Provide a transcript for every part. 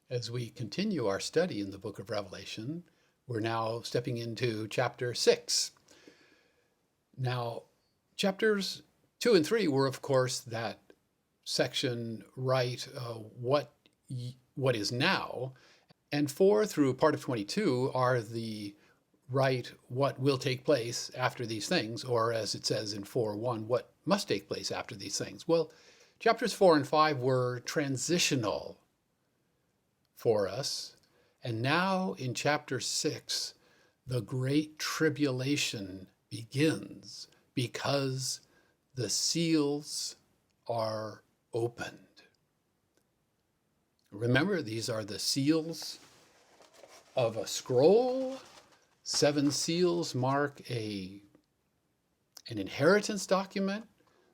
As we continue our study in the book of Revelation, we're now stepping into chapter 6. Now, chapters 2 and 3 were, of course, that section what is now, and 4 through part of 22 are the what will take place after these things, or as it says in 4:1, what must take place after these things. Well, chapters 4 and 5 were transitional for us. And now in chapter 6, the great tribulation begins because the seals are opened. Remember, these are the seals of a scroll. 7 seals mark an inheritance document.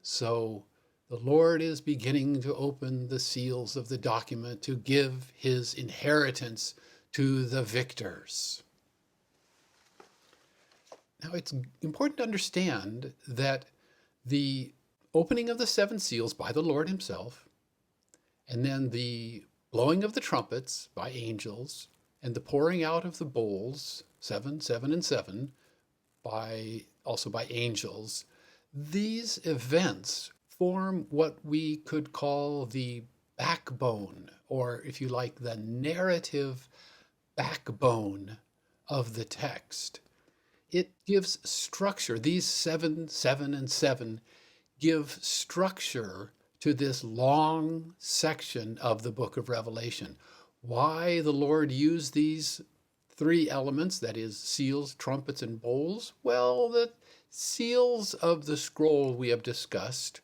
So the Lord is beginning to open the seals of the document to give his inheritance to the victors. Now, it's important to understand that the opening of the 7 seals by the Lord himself, and then the blowing of the trumpets by angels, and the pouring out of the bowls, 7, 7, and 7, also by angels, these events form what we could call the backbone, or if you like, the narrative backbone of the text. It gives structure. These 7, 7, and 7 give structure to this long section of the book of Revelation. Why the Lord used these 3 elements, that is, seals, trumpets, and bowls? Well, the seals of the scroll we have discussed.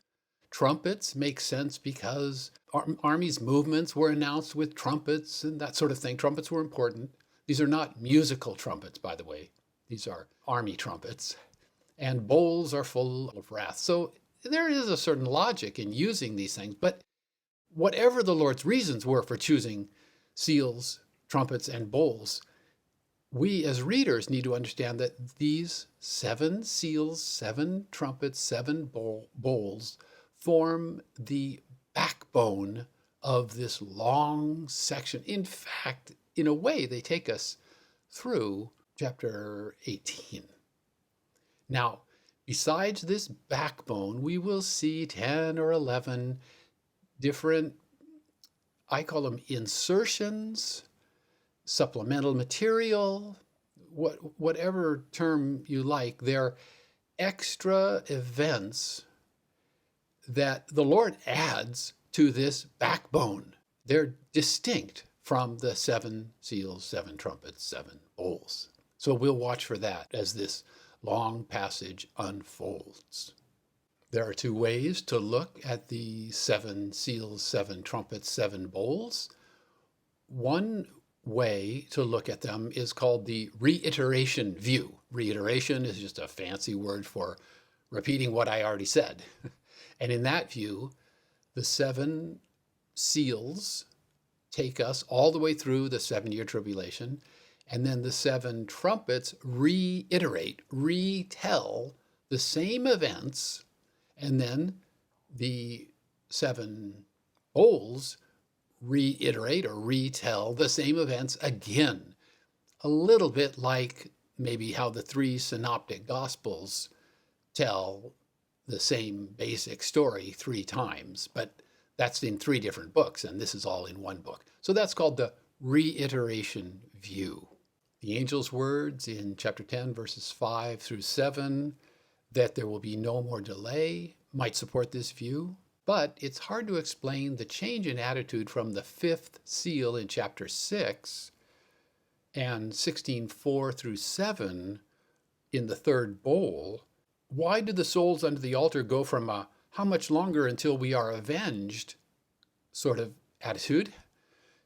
Trumpets make sense because armies' movements were announced with trumpets and that sort of thing. Trumpets were important. These are not musical trumpets, by the way. These are army trumpets. And bowls are full of wrath. So there is a certain logic in using these things. But whatever the Lord's reasons were for choosing seals, trumpets, and bowls, we as readers need to understand that these 7 seals, 7 trumpets, 7 bowls form the backbone of this long section. In fact, in a way, they take us through chapter 18. Now, besides this backbone, we will see 10 or 11 different, I call them insertions, supplemental material, whatever term you like. They're extra events that the Lord adds to this backbone. They're distinct from the 7 seals, 7 trumpets, 7 bowls. So we'll watch for that as this long passage unfolds. There are 2 ways to look at the 7 seals, 7 trumpets, 7 bowls. One way to look at them is called the reiteration view. Reiteration is just a fancy word for repeating what I already said. And in that view, the 7 seals take us all the way through the 7-year tribulation, and then the 7 trumpets retell the same events, and then the 7 bowls reiterate or retell the same events again. A little bit like maybe how the 3 synoptic gospels tell the same basic story 3 times, but that's in 3 different books, and this is all in one book. So that's called the reiteration view. The angel's words in chapter 10, verses 5 through 7, that there will be no more delay, might support this view, but it's hard to explain the change in attitude from the 5th seal in chapter 6 and 16:4 through 7 in the 3rd bowl. Why did the souls under the altar go from a how much longer until we are avenged sort of attitude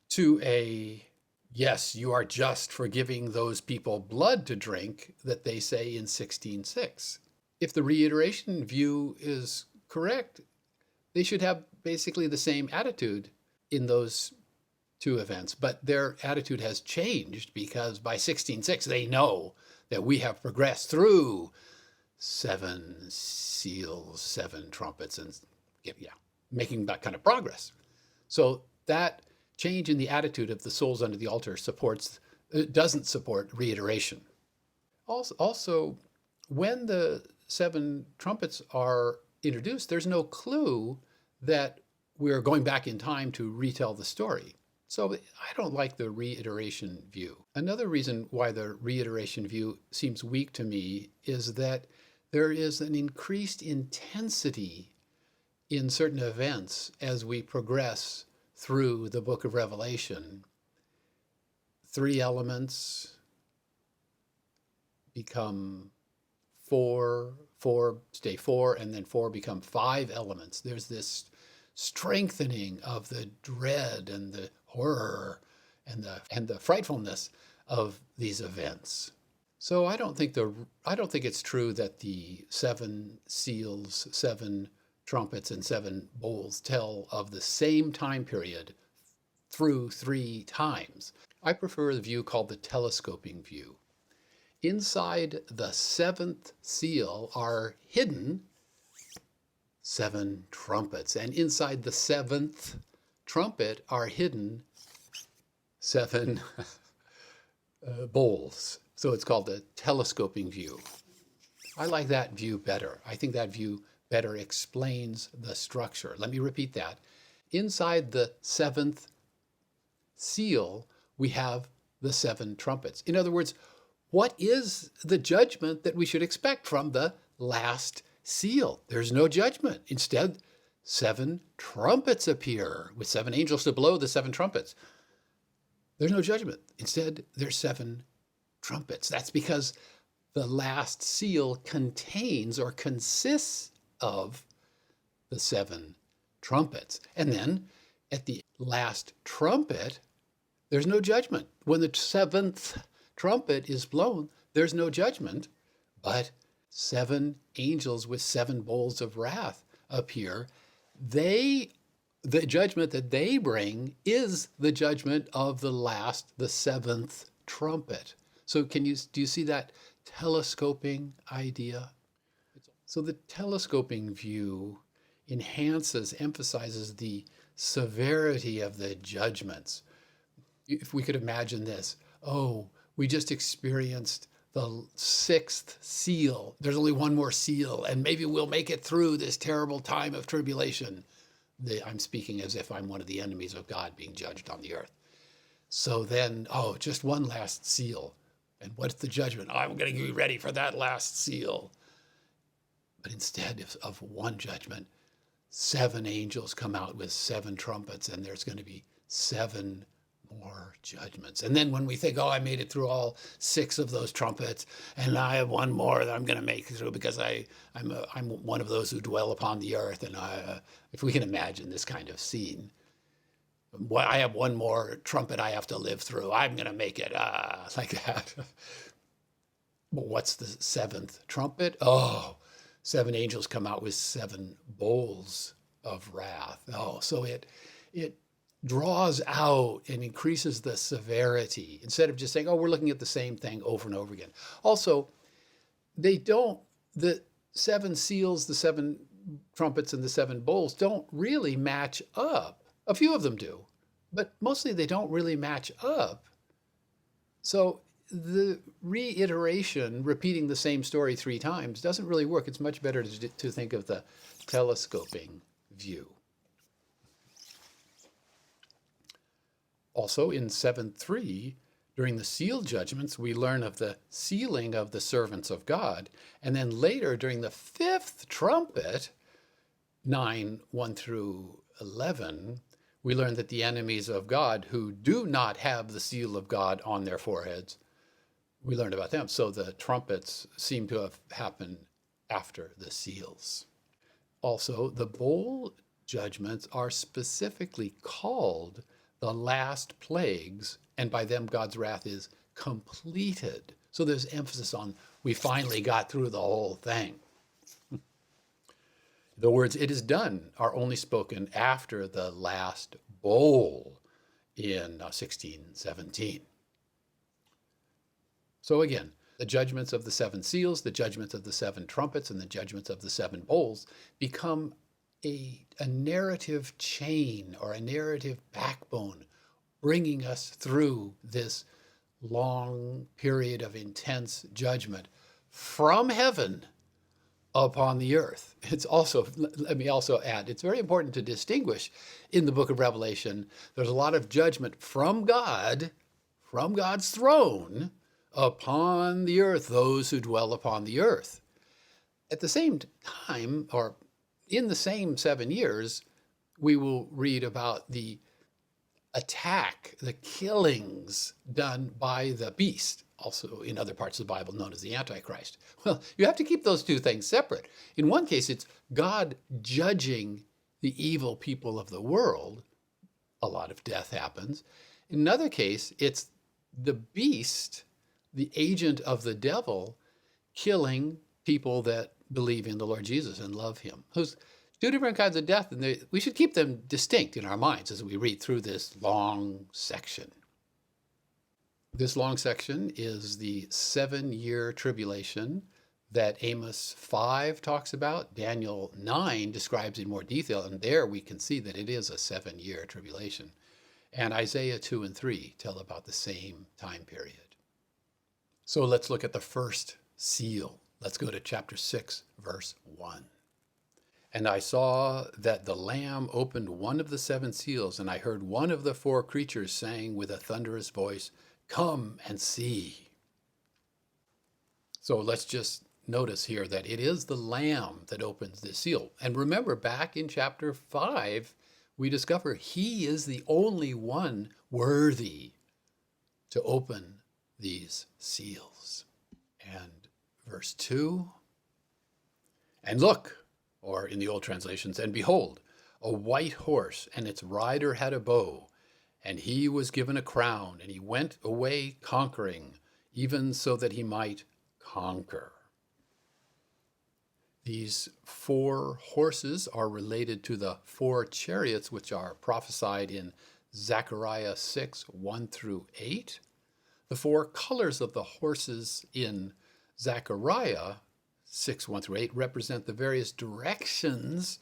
to a yes, you are just for giving those people blood to drink that they say in 16:6? If the reiteration view is correct, they should have basically the same attitude in those 2 events, but their attitude has changed because by 16:6 they know that we have progressed through 7 seals, 7 trumpets, and making that kind of progress. So that change in the attitude of the souls under the altar doesn't support reiteration. Also, when the 7 trumpets are introduced, there's no clue that we're going back in time to retell the story. So I don't like the reiteration view. Another reason why the reiteration view seems weak to me is that there is an increased intensity in certain events as we progress through the book of Revelation. 3 elements become 4, stay 4, and then 4 become 5 elements. There's this strengthening of the dread and the horror and the frightfulness of these events. So I don't think it's true that the 7 seals, 7 trumpets, and 7 bowls tell of the same time period through 3 times. I prefer the view called the telescoping view. Inside the 7th seal are hidden 7 trumpets, and inside the 7th trumpet are hidden 7 bowls. So it's called the telescoping view. I like that view better. I think that view better explains the structure. Let me repeat that. Inside the 7th seal, we have the 7 trumpets. In other words, what is the judgment that we should expect from the last seal? There's no judgment. Instead, 7 trumpets appear with 7 angels to blow the 7 trumpets. There's no judgment. Instead, there's 7 trumpets. That's because the last seal contains or consists of the 7 trumpets. And then at the last trumpet, there's no judgment. When the 7th trumpet is blown, there's no judgment, but 7 angels with 7 bowls of wrath appear. The judgment that they bring is the judgment of the 7th trumpet. So do you see that telescoping idea? So the telescoping view emphasizes the severity of the judgments. If we could imagine this, we just experienced the 6th seal. There's only one more seal, and maybe we'll make it through this terrible time of tribulation. I'm speaking as if I'm one of the enemies of God being judged on the earth. So then, just one last seal. And what's the judgment? I'm going to be ready for that last seal. But instead of one judgment, 7 angels come out with 7 trumpets, and there's going to be 7 more judgments. And then when we think, I made it through all 6 of those trumpets, and I have one more that I'm going to make it through because I'm one of those who dwell upon the earth. And if we can imagine this kind of scene, I have one more trumpet I have to live through. I'm going to make it like that. But what's the 7th trumpet? 7 angels come out with 7 bowls of wrath. So it draws out and increases the severity instead of just saying, we're looking at the same thing over and over again. Also, the 7 seals, the 7 trumpets, and the 7 bowls don't really match up. A few of them do, but mostly they don't really match up. So the reiteration, repeating the same story 3 times, doesn't really work. It's much better to think of the telescoping view. Also, in 7:3, during the seal judgments, we learn of the sealing of the servants of God. And then later, during the 5th trumpet, 9:1 through 11, we learn that the enemies of God who do not have the seal of God on their foreheads, we learned about them. So the trumpets seem to have happened after the seals. Also, the bowl judgments are specifically called the last plagues, and by them God's wrath is completed. So there's emphasis on we finally got through the whole thing. The words "it is done" are only spoken after the last bowl in 1617. So again, the judgments of the 7 seals, the judgments of the 7 trumpets, and the judgments of the 7 bowls become a narrative chain or a narrative backbone bringing us through this long period of intense judgment from heaven upon the earth. It's also, let me also add, it's very important to distinguish in the book of Revelation, there's a lot of judgment from God, from God's throne, upon the earth, those who dwell upon the earth. At the same time, or in the same 7 years, we will read about the attack, the killings done by the beast, also in other parts of the Bible known as the Antichrist. Well, you have to keep those two things separate. In one case, it's God judging the evil people of the world. A lot of death happens. In another case, it's the beast, the agent of the devil, killing people that believe in the Lord Jesus and love him. Those two different kinds of death, and we should keep them distinct in our minds as we read through this long section. This long section is the 7-year tribulation that Amos 5 talks about. Daniel 9 describes in more detail, and there we can see that it is a 7-year tribulation. And Isaiah 2 and 3 tell about the same time period. So let's look at the first seal. Let's go to chapter 6, verse 1. And I saw that the Lamb opened one of the 7 seals, and I heard one of the 4 creatures saying with a thunderous voice, "Come and see." So let's just notice here that it is the Lamb that opens this seal. And remember, back in chapter 5, we discover he is the only one worthy to open these seals. And verse 2, and look, or in the old translations, and behold, a white horse, and its rider had a bow, and he was given a crown, and he went away conquering, even so that he might conquer. These 4 horses are related to the 4 chariots which are prophesied in Zechariah 6, 1 through 8. The 4 colors of the horses in Zechariah 6, 1 through 8 represent the various directions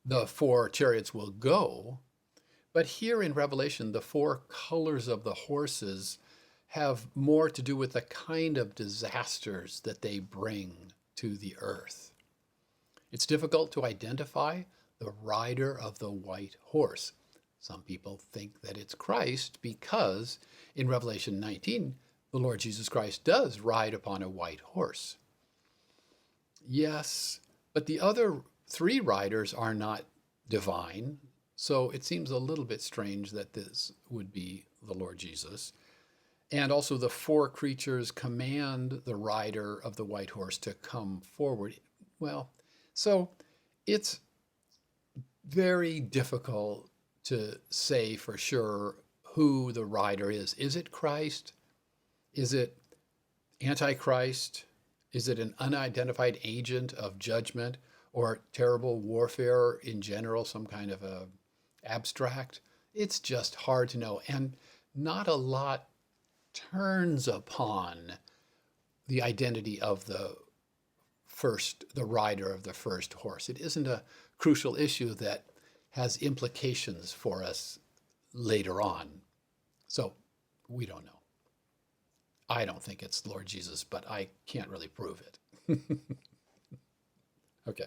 the 4 chariots will go. But here in Revelation, the 4 colors of the horses have more to do with the kind of disasters that they bring to the earth. It's difficult to identify the rider of the white horse. Some people think that it's Christ because in Revelation 19, the Lord Jesus Christ does ride upon a white horse. Yes, but the other 3 riders are not divine, so it seems a little bit strange that this would be the Lord Jesus. And also the 4 creatures command the rider of the white horse to come forward. Well, so it's very difficult to say for sure who the rider is. Is it Christ? Is it Antichrist? Is it an unidentified agent of judgment or terrible warfare in general, some kind of a abstract? It's just hard to know. And not a lot turns upon the identity of the rider of the first horse. It isn't a crucial issue that has implications for us later on. So we don't know. I don't think it's Lord Jesus, but I can't really prove it. Okay.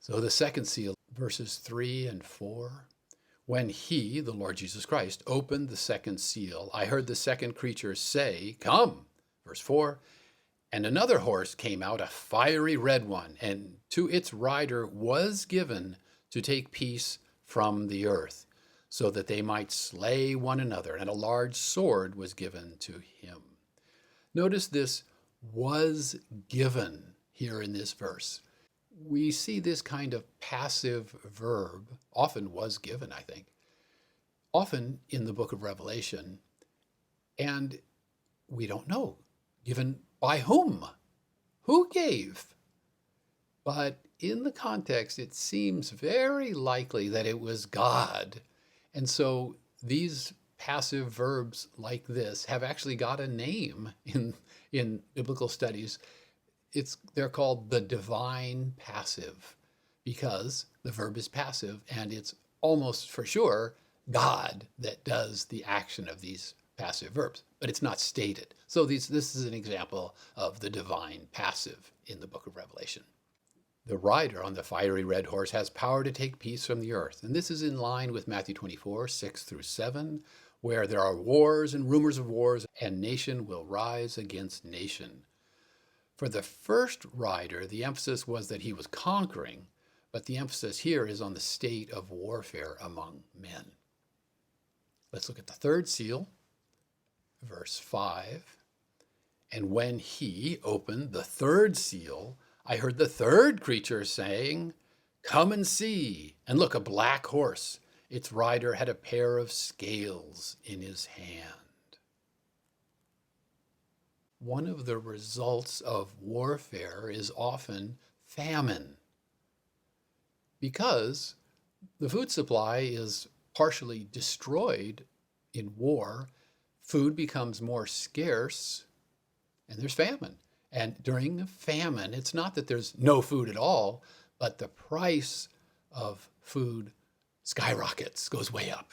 So the second seal, verses 3 and 4. When he, the Lord Jesus Christ, opened the second seal, I heard the second creature say, "Come." Verse 4. And another horse came out, a fiery red one, and to its rider was given to take peace from the earth, so that they might slay one another, and a large sword was given to him. Notice this was given here in this verse. We see this kind of passive verb, often was given, I think, often in the book of Revelation, and we don't know, given by whom? Who gave? But in the context, it seems very likely that it was God. And so these passive verbs like this have actually got a name in biblical studies. They're called the divine passive because the verb is passive and it's almost for sure God that does the action of these passive verbs, but it's not stated. So this is an example of the divine passive in the book of Revelation. The rider on the fiery red horse has power to take peace from the earth. And this is in line with Matthew 24, 6 through 7, where there are wars and rumors of wars, and nation will rise against nation. For the first rider, the emphasis was that he was conquering, but the emphasis here is on the state of warfare among men. Let's look at the third seal, verse 5. And when he opened the third seal, I heard the third creature saying, "Come and see." And look, a black horse. Its rider had a pair of scales in his hand. One of the results of warfare is often famine, because the food supply is partially destroyed in war. Food becomes more scarce, and there's famine. And during a famine, it's not that there's no food at all, but the price of food skyrockets, goes way up.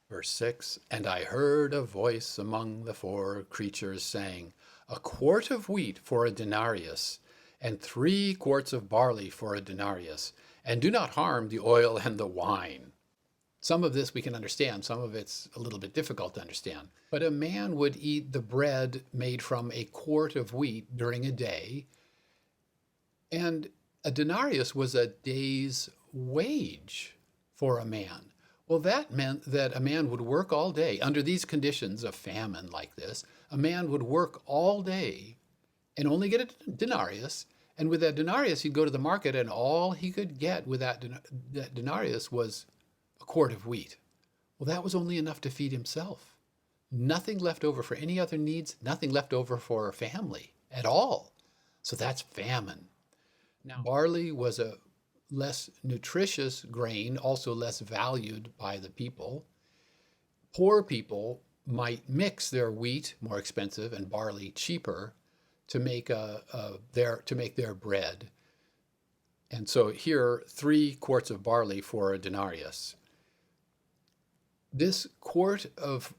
Verse 6, and I heard a voice among the four creatures saying, a quart of wheat for a denarius, and 3 quarts of barley for a denarius, and do not harm the oil and the wine. Some of this we can understand, some of it's a little bit difficult to understand. But a man would eat the bread made from a quart of wheat during a day, and a denarius was a day's wage for a man. Well, that meant that a man would work all day. Under these conditions of famine like this, a man would work all day and only get a denarius. And with that denarius, he'd go to the market, and all he could get with that denarius was a quart of wheat. Well, that was only enough to feed himself. Nothing left over for any other needs, nothing left over for a family at all. So that's famine. Now, barley was a less nutritious grain, also less valued by the people. Poor people might mix their wheat, more expensive, and barley, cheaper, to make their bread. And so here, 3 quarts of barley for a denarius. This quart of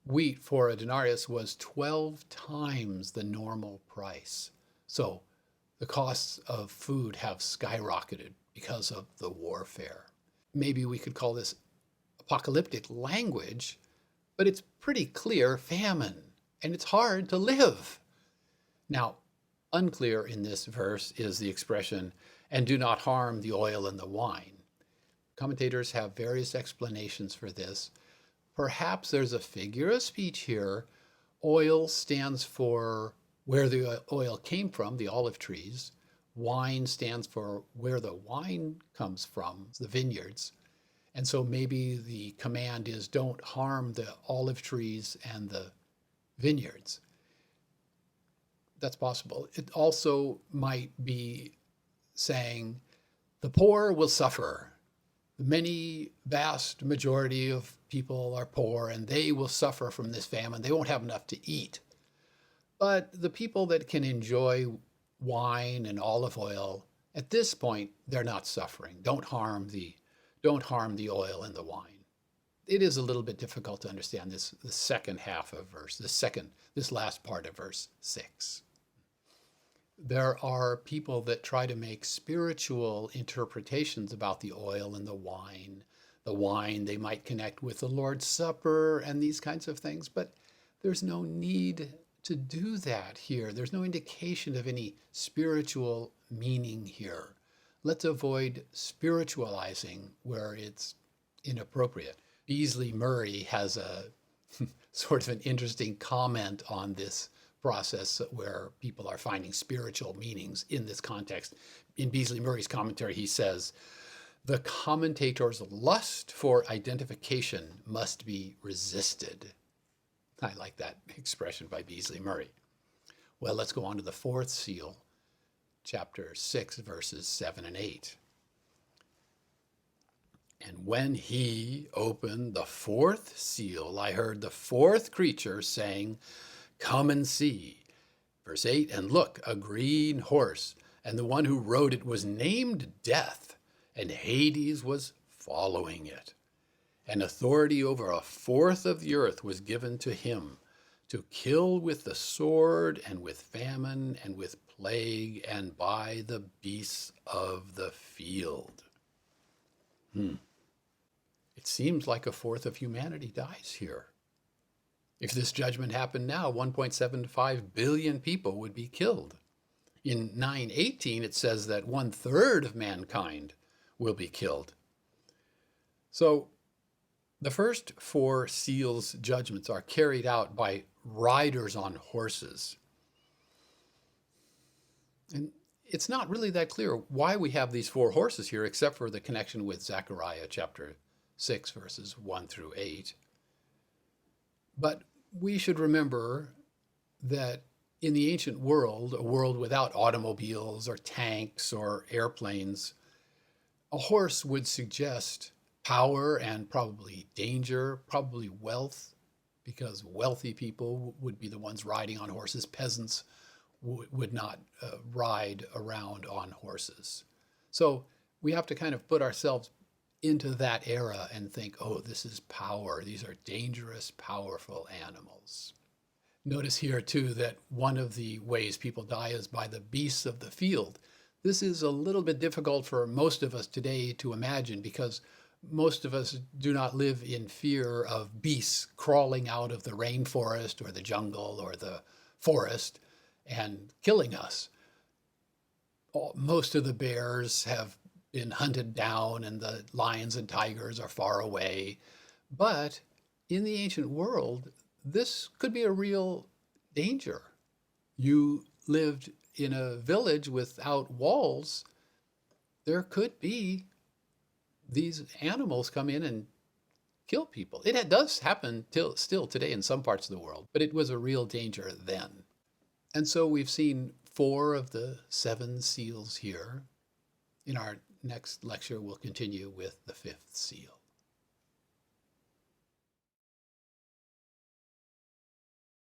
wheat for a denarius was 12 times the normal price. So the costs of food have skyrocketed because of the warfare. Maybe we could call this apocalyptic language, but it's pretty clear famine, and it's hard to live. Now, unclear in this verse is the expression, and do not harm the oil and the wine. Commentators have various explanations for this. Perhaps there's a figure of speech here. Oil stands for where the oil came from, the olive trees. Wine stands for where the wine comes from, the vineyards. And so maybe the command is don't harm the olive trees and the vineyards. That's possible. It also might be saying the poor will suffer. The vast majority of people are poor, and they will suffer from this famine. They won't have enough to eat. But the people that can enjoy wine and olive oil, at this point, they're not suffering. Don't harm the oil and the wine. It is a little bit difficult to understand the second half of this last part of verse 6. There are people that try to make spiritual interpretations about the oil and the wine. The wine they might connect with the Lord's Supper and these kinds of things, but there's no need to do that here. There's no indication of any spiritual meaning here. Let's avoid spiritualizing where it's inappropriate. Beasley Murray has a sort of an interesting comment on this process where people are finding spiritual meanings in this context. In Beasley Murray's commentary, he says, the commentator's lust for identification must be resisted. I like that expression by Beasley Murray. Well, let's go on to the 4th seal, chapter 6, verses 7 and 8. And when he opened the 4th seal, I heard the 4th creature saying, come and see. Verse 8, and look, a green horse, and the one who rode it was named Death, and Hades was following it. and authority over a fourth of the earth was given to him to kill with the sword and with famine and with plague and by the beasts of the field. It seems like a fourth of humanity dies here. If this judgment happened now, 1.75 billion people would be killed. In 9:18, it says that 1/3 of mankind will be killed. So the first 4 seals judgments are carried out by riders on horses. And it's not really that clear why we have these 4 horses here, except for the connection with Zechariah chapter 6, verses 1 through 8. But we should remember that in the ancient world, a world without automobiles or tanks or airplanes, a horse would suggest power and probably danger, probably wealth, because wealthy people would be the ones riding on horses. Peasants would not ride around on horses. So we have to kind of put ourselves into that era and think, oh, this is power. These are dangerous, powerful animals. Notice here, too, that one of the ways people die is by the beasts of the field. This is a little bit difficult for most of us today to imagine because most of us do not live in fear of beasts crawling out of the rainforest or the jungle or the forest and killing us. Most of the bears have been hunted down and the lions and tigers are far away. But in the ancient world, this could be a real danger. You lived in a village without walls. There could be these animals come in and kill people. It does happen still today in some parts of the world, but it was a real danger then. And so we've seen 4 of the 7 seals here. In our next lecture, we'll continue with the 5th seal.